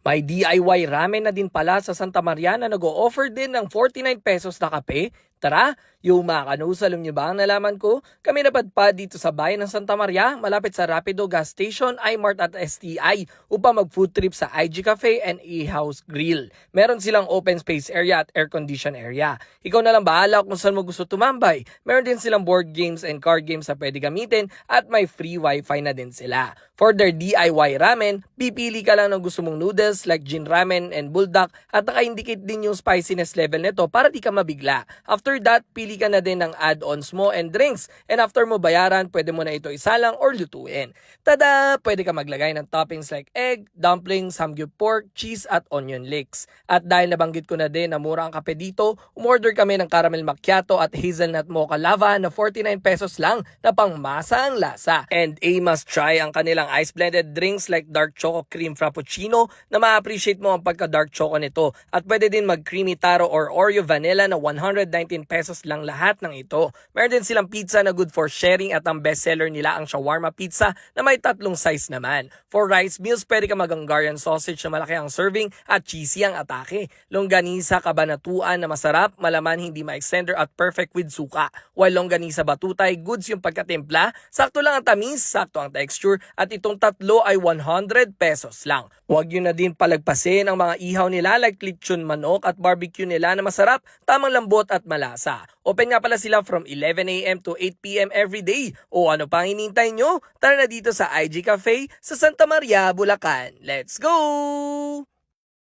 May DIY ramen na din pala sa Santa Maria na nag-o-offer din ng 49 pesos na kape. Tara, yung mga kanus, alam niyo ba ang nalaman ko? Kami napadpad dito sa bayan ng Santa Maria, malapit sa Rapido Gas Station, iMart at STI upang mag-food trip sa IG Cafe and E-House Grill. Meron silang open space area at air-condition area. Ikaw na lang bahala kung saan mo gusto tumambay. Meron din silang board games and card games na pwede gamitin at may free wifi na din sila. For their DIY ramen, pipili ka lang ng gusto mong noodles like Jin Ramen and Buldak at naka-indicate din yung spiciness level nito para di ka mabigla. After that, pili ka na din ng add-ons mo and drinks. And after mo bayaran, pwede mo na ito isalang or lutuin. Tada! Pwede ka maglagay ng toppings like egg, dumplings, samgyup pork, cheese at onion leeks. At dahil nabanggit ko na din na mura ang kape dito, umorder kami ng caramel macchiato at hazelnut mocha lava na 49 pesos lang na pangmasa ang lasa. And a must try ang kanilang ice blended drinks like dark choco cream frappuccino na ma-appreciate mo ang pagka-dark choco nito. At pwede din mag-creamy taro or Oreo vanilla na 119 pesos lang lahat ng ito. Meron din silang pizza na good for sharing at ang bestseller nila ang shawarma pizza na may 3 size naman. For rice meals, pwede ka mag-Hungarian sausage na malaki ang serving at cheesy ang atake. Longganisa kabanatuan na masarap, malaman hindi ma-extender at perfect with suka. While longganisa batutay, goods yung pagkatimpla, sakto lang ang tamis, sakto ang texture at itong tatlo ay 100 pesos lang. Huwag yun na din palagpasin ang mga ihaw nila like lechon manok at barbecue nila na masarap, tamang lambot at malasa. Open nga pala sila from 11 a.m. to 8 p.m. every day. O ano pang hinintay nyo? Tara na dito sa IG Cafe sa Santa Maria, Bulacan. Let's go!